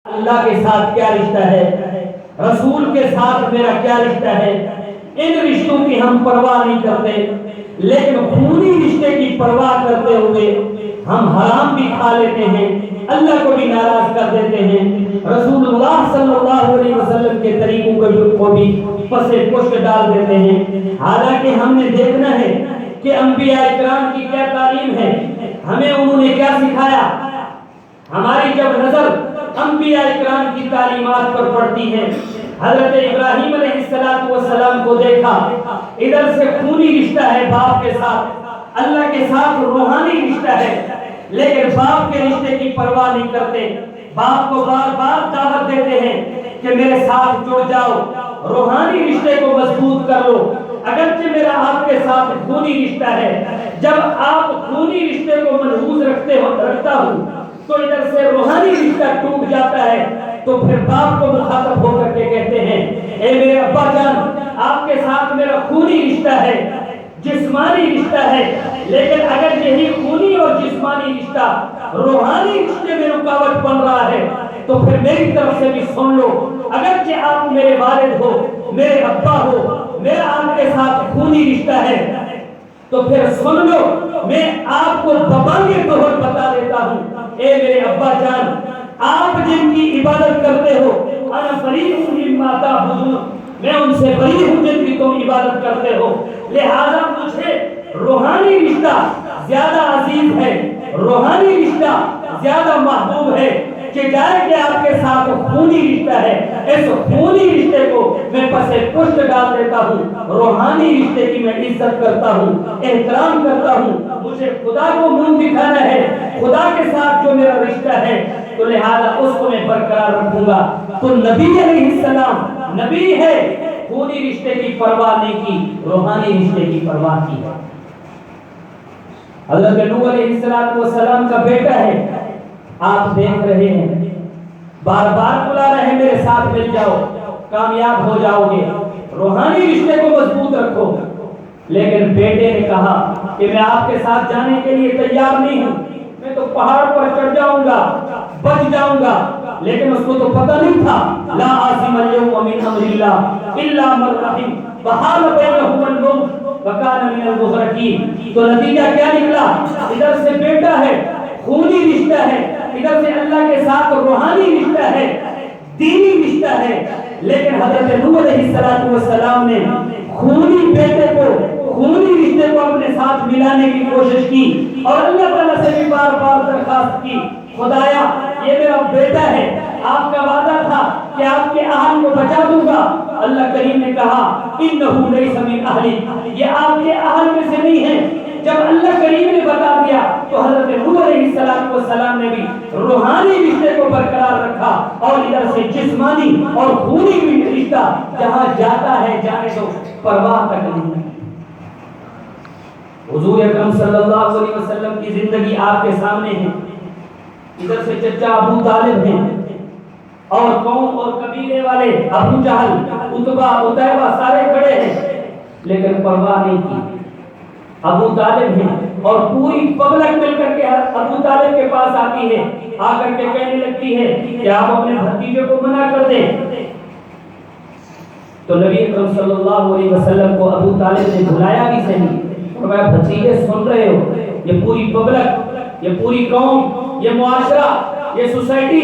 اللہ کے ساتھ کیا رشتہ ہے، رسول کے ساتھ میرا کیا رشتہ ہے، ان رشتوں کی ہم پرواہ نہیں کرتے، لیکن خونی رشتے کی پرواہ کرتے ہوئے ہم حرام بھی کھا لیتے ہیں، اللہ کو بھی ناراض کر دیتے ہیں، رسول اللہ صلی اللہ علیہ وسلم کے طریقوں کو بھی پس پشت ڈال دیتے ہیں۔ حالانکہ ہم نے دیکھنا ہے کہ انبیاء اکرام کی کیا تعلیم ہے، ہمیں انہوں نے کیا سکھایا۔ ہماری جب نظر انبیاء اکرام کی تعلیمات پر پڑتی ہے، حضرت ابراہیم علیہ السلام کو دیکھا، ادھر سے خونی رشتہ ہے باپ کے ساتھ، اللہ کے ساتھ روحانی رشتہ ہے، لیکن باپ کے رشتے کی پرواہ نہیں کرتے، باپ کو بار بار دعوت دیتے ہیں کہ میرے ساتھ جڑ جاؤ، روحانی رشتے کو مضبوط کر لو، اگرچہ میرا آپ کے ساتھ خونی رشتہ ہے، جب آپ خونی رشتے کو محفوظ رکھتا ہوں تو ادھر سے روحانی رشتہ ٹوٹ جاتا ہے، تو پھر باپ کو مخاطب ہو کر کے کہتے ہیں اے میرے ابا جان، آپ کے ساتھ میرا خونی رشتہ ہے، جسمانی رشتہ ہے، لیکن اگر یہی خونی اور جسمانی رشتہ روحانی رشتے میں رکاوٹ بن رہا ہے تو پھر میری طرف سے بھی سن لو، اگرچہ آپ میرے والد ہو، میرے ابا ہو، میرا آپ کے ساتھ خونی رشتہ ہے، تو پھر سن لو، میں آپ کو ببانگ طور بتا دیتا ہوں، اے میرے ابا جان، آپ جن کی عبادت کرتے ہو، انا بری ہوں مما تعبدون، میں ان سے بری ہوں جن کی تم عبادت کرتے ہو، لہذا مجھے روحانی رشتہ زیادہ عزیز ہے، روحانی رشتہ زیادہ محبوب ہے کہ جائے کہ آپ کے ساتھ خونی رشتہ ہے، اس خونی رشتے کو میں پس پشت ڈال دیتا ہوں، روحانی رشتے کی میں عزت کرتا ہوں، احترام کرتا ہوں، مجھے خدا کو منہ دکھانا ہے، خدا کے ساتھ جو میرا رشتہ ہے تو لہذا اس کو میں برقرار رکھوں گا۔ تو نبی علیہ السلام نبی ہے، خونی رشتے کی پرواہ نہیں کی، روحانی رشتے کی پرواہ کی۔ حضرت نوح علیہ السلام کا بیٹا ہے، آپ دیکھ رہے ہیں، بار بار بلا رہے ہیں میرے ساتھ مل جاؤ، کامیاب ہو جاؤ گے، روحانی رشتے کو مضبوط رکھو، لیکن بیٹے نے کہا کہ میں آپ کے ساتھ جانے کے لیے تیار نہیں ہوں، میں تو پہاڑ پر چڑھ جاؤں گا، بچ جاؤں گا، لیکن اس کو تو پتہ نہیں تھا لا عاصم اليوم من امر اللہ الا من رحم وحال بینہم الموت وکان من المغرقین۔ تو نتیجہ کیا نکلا، ادھر سے بیٹا ہے، خونی رشتہ ہے، ادھر سے اللہ کے ساتھ روحانی رشتہ ہے، دینی رشتہ ہے، لیکن حضرت نوح علیہ السلام نے خونی بیٹے کو، خونی رشتے کو اپنے ساتھ ملانے کی کوشش کی، اور اللہ تعالیٰ سے بھی بار بار درخواست کی، خدایا یہ میرا بیٹا ہے، آپ کا وعدہ تھا کہ آپ کے اہل کو بچا دوں گا، اللہ کریم نے کہا انہو لیس من اہلک، یہ آپ کے اہل میں سے نہیں ہے۔ جب اللہ کریم نے بتا دیا تو حضرت نوح علیہ السلام نے بھی روحانی رشتے کو برقرار رکھا، اور ادھر سے جسمانی اور خونی بھی رشتہ جہاں جاتا ہے جانے دو، پرواہ تک نہیں۔ حضور اکرم صلی اللہ علیہ وسلم کی زندگی آپ کے سامنے ہے، ادھر سے چچا ابو طالب ہیں، اور قوم اور قبیلے والے ابو جہل، عتبہ، عتیبہ سارے کھڑے ہیں، لیکن پرواہ نہیں کی۔ ابو طالب ہیں اور پوری پبلک مل کر کے ابو طالب کے پاس آتی ہے، آ کر کے کہنے لگتی ہے کہ آپ اپنے بھتیجے کو منع کر دیں۔ تو نبی اکرم صلی اللہ علیہ وسلم کو ابو طالب نے بلایا بھی صحیح، فرمایا بھتیجے سن رہے ہو، یہ پوری پبلک، یہ پوری قوم، یہ معاشرہ، یہ سوسائٹی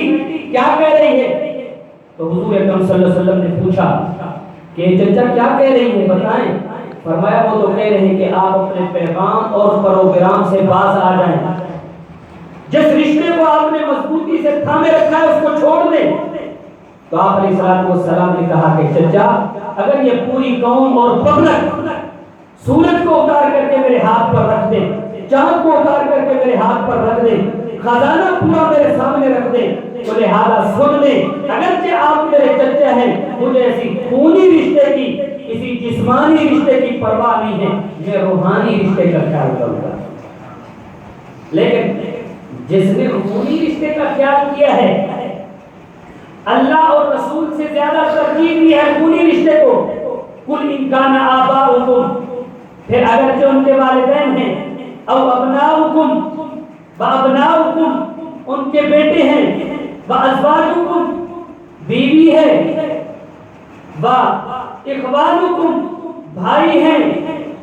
کیا کہہ رہی ہے؟ تو حضور اکرم صلی اللہ علیہ وسلم نے پوچھا کہ چچا کیا کہہ رہی ہے بتائیں۔ فرمایا وہ تو کہہ رہے ہیں کہ آپ اپنے پیغام اور پروگرام سے باز آ جائیں، جس رشتے کو آپ نے مضبوطی سے تھامے رکھا ہے اس کو چھوڑ دیں۔ تو آپ علیہ السلام نے کہا کہ چچا اگر یہ پوری قوم اور پبلک سورج کو اتار کر کے میرے ہاتھ پر رکھ دیں، چاند کو اتار کر کے میرے ہاتھ پر رکھ دیں، خزانہ پورا میرے سامنے رکھ دیں، تو لہذا سن لیں، اگرچہ آپ میرے چچا ہیں، مجھے ایسی خونی رشتے کی، کسی جسمانی رشتے کی پرواہ نہیں ہے، میں روحانی رشتے کا خیال کروں گا۔ لیکن جس نے خونی رشتے کا خیال کیا ہے، اللہ اور رسول سے زیادہ ترجیح دی ہے خونی رشتے کو، قل ان کان آباؤکم، پھر اگرچہ ان کے والدین ہیں، او ابناؤکم وابناؤکم، ان کے بیٹے ہیں، وازواجکم بیوی ہے، واخوانکم بھائی ہیں،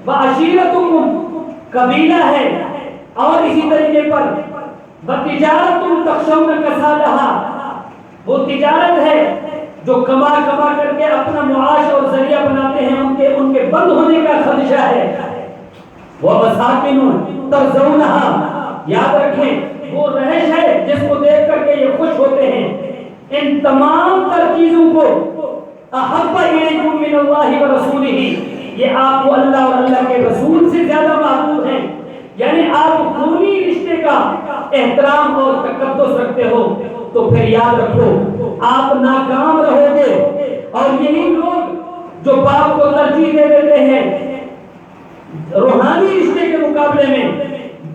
وعشیرتکم قبیلہ ہے، اور اسی طریقے پر وتجارتم تخشون کسادہا، وہ تجارت ہے جو کما کر کے اپنا معاش اور ذریعہ بناتے ہیں، ان کے بند ہونے کا خدشہ ہے۔ ومساکن ترضونہا، یاد رکھیں وہ رہش ہے جس کو دیکھ کر کے یہ خوش ہوتے ہیں۔ ان تمام تر چیزوں کو احب الیکم من اللہ ورسولہ، یہ آپ کو اللہ اور اللہ کے رسول سے زیادہ محبوب ہیں، یعنی آپ خونی رشتے کا احترام اور تقدس رکھتے ہو، تو پھر یاد رکھو آپ ناکام رہو گے۔ اور یہی لوگ جو باپ کو ترجیح دے دیتے ہیں روحانی رشتے کے مقابلے میں،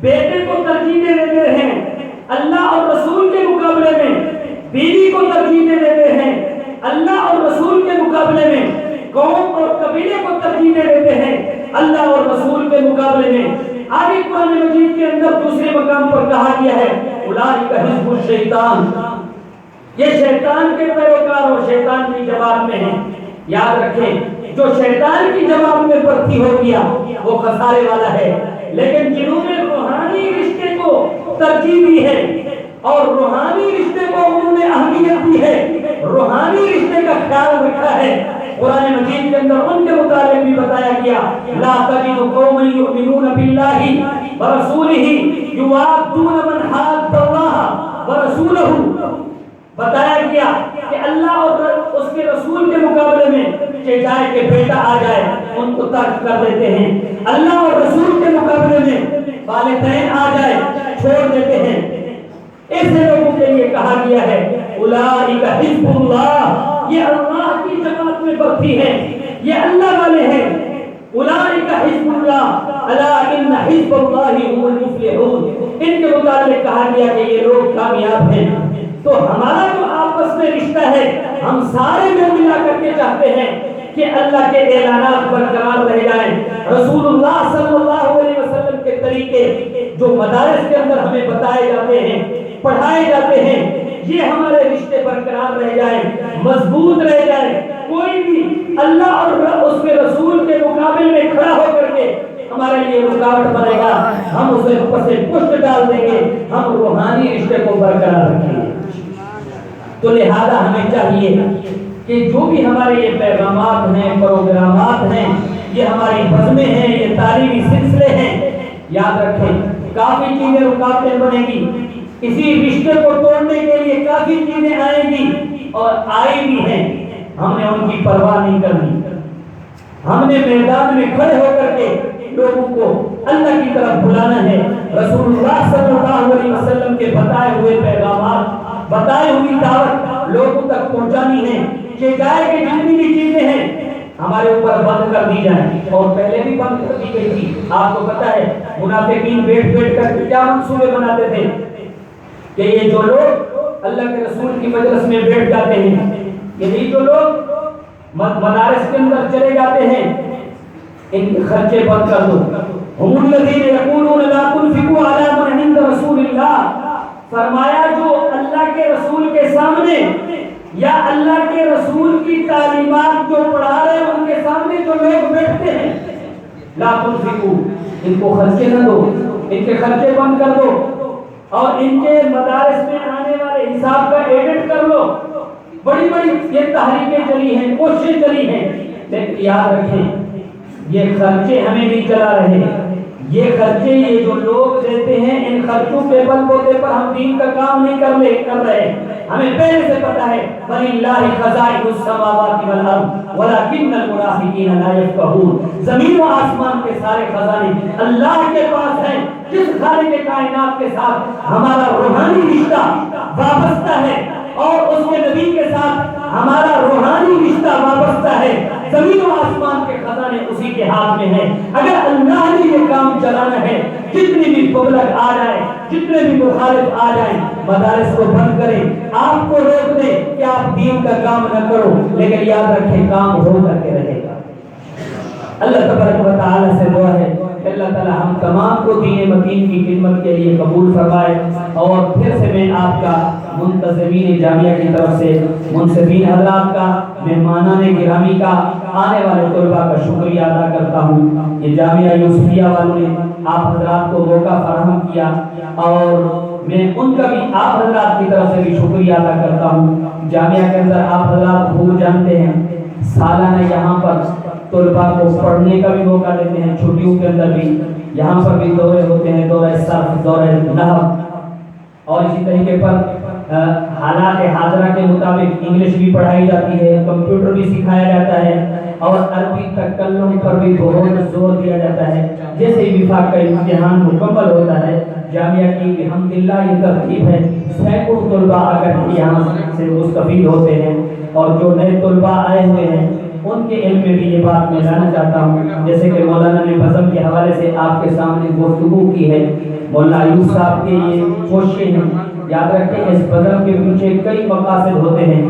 بیٹے کو ترجیح دے دیتے ہیں اللہ اور رسول کے مقابلے میں، بیوی کو ترجیح دے دیتے ہیں اللہ اور رسول کے مقابلے میں، قوم اور قبیلے کو ترجیح دے دیتے ہیں اللہ اور رسول کے مقابلے میں۔ آگے قرآن مجید کے اندر دوسرے مقام پر کہا گیا ہے اولئک حزب الشیطان، یہ شیطان کے پیروکار اور شیطان کی جماعت میں ہیں۔ یاد رکھیں جو شیطان کی جماعت میں بھرتی ہو گیا وہ خسارے والا ہے، لیکن جنہوں نے روحانی رشتے کو ترجیح دی ہے اور روحانی رشتے کو انہوں نے اہمیت دی ہے، روحانی رشتے کا خیال رکھا ہے، قرآن مجید کے اندر ان کے متعلق بھی بتایا گیا لا تجد قوما یؤمنون باللہ ورسولہ یوادون من حاد اللہ ورسولہ، بتایا گیا کہ اللہ اور اس کے رسول کے مقابلے میں چاہے کہ بیٹا آ جائے ان کو ترک کر دیتے ہیں، اللہ اور رسول کے مقابلے میں والدین آ جائے چھوڑ دیتے ہیں۔ ایسے لوگوں کے لیے کہا گیا ہے اولئک حزب اللہ، یہ اللہ کی جماعت میں بڑھتی ہے، یہ اللہ والے ہیں۔ اولئک حزب اللہ الا ان حزب اللہ هم المفلحون، ان کے متعلق کہا گیا کہ یہ لوگ کامیاب ہیں۔ تو ہمارا جو آپس میں رشتہ ہے ہم سارے مل ملا کر کے چاہتے ہیں کہ اللہ کے اعلانات برقرار رہ جائیں، رسول اللہ صلی اللہ علیہ وسلم کے طریقے جو مدارس کے اندر ہمیں بتائے جاتے ہیں پڑھائے جاتے ہیں یہ ہمارے رشتے برقرار رہ جائیں، مضبوط رہ جائیں، کوئی بھی اللہ اور اس کے رسول کے مقابل میں کھڑا ہو کر کے ہمارے لیے رکاوٹ بنے گا ہم اسے اوپر سے پشت ڈال دیں گے، ہم روحانی رشتے کو برقرار رکھیں گے۔ تو لہذا ہمیں چاہیے کہ جو بھی ہمارے یہ پیغامات ہیں، پروگرامات ہیں، یہ ہماری بزمیں ہیں، یہ تعلیمی سلسلے ہیں، یاد رکھیں کافی چیزیں رکاوٹیں بنے گی، اسی رشتے کو توڑنے کے لیے کافی چیزیں آئیں گی اور آئی بھی ہیں، ہم نے ان کی پرواہ نہیں کرنی، ہم نے میدان میں کھڑے ہو کر کے لوگوں کو اللہ کی طرف بلانا ہے، رسول اللہ صلی اللہ علیہ وسلم کے بتائے ہوئے پیغامات، بتائے ہوئی دعوت لوگوں تک پہنچانی ہے کہ جائے کہ جتنی بھی چیزیں ہیں ہمارے اوپر بند کر دی جائیں، اور پہلے بھی بند کر دی گئی تھی۔ آپ کو پتا ہے منافقین بیٹھ کر کیا منصوبے بناتے تھے کہ یہ جو لوگ اللہ کے رسول کی مجلس میں بیٹھ جاتے ہیں، یہی جو لوگ مدارس کے اندر چلے جاتے ہیں، ان کے خرچے بند کر دو۔ ہم الذین یقولون لا تنفقوا علی من عند رسول اللہ، فرمایا جو اللہ کے رسول کے سامنے یا اللہ کے رسول کی تعلیمات جو پڑھا رہے ہیں ان کے سامنے جو لوگ بیٹھتے ہیں، لا تنفقوا، ان کو خرچے نہ دو، ان کے خرچے بند کر دو، اور ان کے مدارس میں آنے والے حساب کا ایڈٹ کر لو۔ بڑی بڑی یہ تحریکیں چلی ہیں، کوششیں چلی ہیں، لیکن یاد رکھیں یہ خرچے ہمیں نہیں چلا رہے، یہ خرچے یہ جو لوگ دیتے ہیں ان خرچوں کے بل بوتے پر ہم دین کا کام نہیں کر رہے۔ ہمیں پہلے سے پتا ہے وَلِلَّهِ خَزَائِنُ السَّمَاوَاتِ وَالْأَرْضِ وَلَكِنَّ الْمُنَافِقِينَ لَا يَفْقَهُونَ، زمین و آسمان کے سارے خزانے اللہ کے پاس ہیں۔ جس خالق کائنات کے ساتھ ہمارا روحانی رشتہ وابستہ ہے اور اس کے نبی کے ساتھ ہمارا روحانی رشتہ وابستہ ہے، زمین و آسمان کے خزانے اسی کے ہاتھ میں ہیں۔ اگر اللہ نے یہ کام چلانا ہے، جتنی بھی پبلک آ جائے، جتنے بھی مخالف آ جائیں، مدارس کو بند کریں، آپ کو روک دیں کہ آپ دین کا کام نہ کرو، لیکن یاد رکھیں کام ہو کر کے رہے گا۔ اللہ تبارک و تعالی سے دعا ہے کہ اللہ تعالی ہم تمام کو دین متین کی خدمت کے لیے قبول فرمائے، اور پھر سے میں آپ کا منتظمین جامعہ کی طرف سے منصفین حضرات کا، مہمانان گرامی کا، آنے والے طلباء کا شکریہ ادا کرتا ہوں۔ یہ جامعہ یوسفیہ والوں نے آپ حضرات کو موقع فراہم کیا اور میں ان کا بھی آپ حضرات کی طرف سے بھی شکریہ ادا کرتا ہوں۔ جامعہ کے اندر آپ حضرات خوب جانتے ہیں سالانہ یہاں پر طلباء کو پڑھنے کا بھی موقع دیتے ہیں، چھٹیوں کے اندر بھی یہاں پر بھی دورے ہوتے ہیں، دورہ صرف، دورہ نحو، اور اسی طریقے پر حالات حاضرہ کے مطابق انگلش بھی پڑھائی جاتی ہے، کمپیوٹر بھی سکھایا جاتا ہے اور عربی تکلم پر بھی بہت زور دیا جاتا ہے۔ جیسے ہی وفاق کا امتحان مکمل ہوتا ہے، جامعہ کی الحمدللہ یہ ترتیب ہے، سینکڑوں طلباء آ کر یہاں سے مستفید ہوتے ہیں، اور جو نئے طلباء آئے ہوئے ہیں ان کے علم میں بھی یہ بات میں لانا چاہتا ہوں، جیسے کہ مولانا نے بزم کے حوالے سے آپ کے سامنے گفتگو کی ہے۔ مولانا ایوب صاحب کے یہ کوششیں ہیں، یاد رکھیں اس بزم کے پیچھے کئی مقاصد ہوتے ہیں۔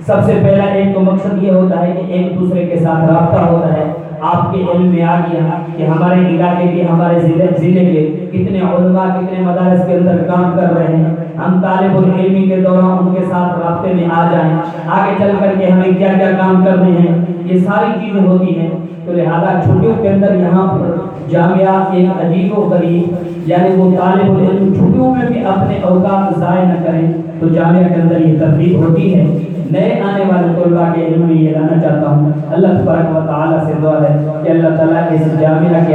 سب سے پہلا ایک تو مقصد یہ ہوتا ہے کہ ایک دوسرے کے ساتھ رابطہ ہوتا ہے۔ آپ کے علم میں آ گیا کہ ہمارے علاقے کے، ہمارے ضلع کے کتنے علماء کتنے مدارس کے اندر کام کر رہے ہیں، ہم طالب العلمی کے دوران ان کے ساتھ رابطے میں آ جائیں، آگے چل کر کے ہمیں کیا کیا کام کرنے ہیں، یہ ساری چیزیں ہوتی ہیں۔ تو لہذا چھٹیوں کے اندر یہاں پر جامعہ ایک عجیب و غریب، یعنی وہ طالب العلم چھٹیوں میں بھی اپنے اوقات ضائع نہ کریں، تو جامعہ کے اندر یہ ترتیب ہوتی ہے۔ نئے آنے والے طلباء کے علم میں یہ لانا چاہتا ہوں، اللہ تبارک و تعالیٰ سے دعا ہے کہ اللہ تعالیٰ اس جامعہ کے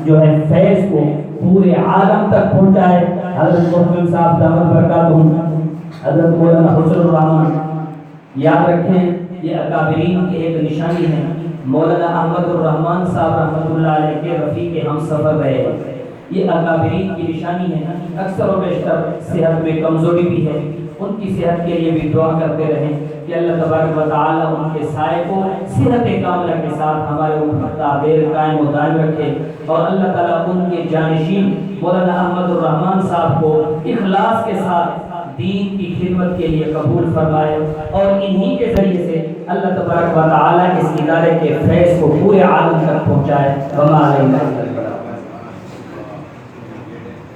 جو ہے فیض کو پورے عالم تک پہنچائے۔ حضرت محمد صاحب دامت برکاتہم، حضرت مولانا حسن الرحمان، یاد رکھیں یہ اکابرین کی ایک نشانی ہے۔ مولانا احمد الرحمان صاحب رحمۃ اللہ علیہ کے رفیق ہم سفر رہے، یہ اکابرین کی نشانی ہے۔ اکثر و بیشتر صحت میں کمزوری بھی ہے، ان کی صحت کے لیے بھی دعا کرتے رہیں کہ اللہ تبارک و تعالیٰ ان کے سائے کو صحت کاملہ کے ساتھ ہمارے اوپر تعبیر قائم و دائم رکھے، اور اللہ تعالیٰ ان کے جانشین مولانا احمد الرحمان صاحب کو اخلاص کے ساتھ دین کی خدمت کے لیے قبول فرمائے، اور انہی کے ذریعے سے اللہ تبارک و تعالیٰ اس ادارے کے فیض کو پورے عالم تک پہنچائے۔ وما علینا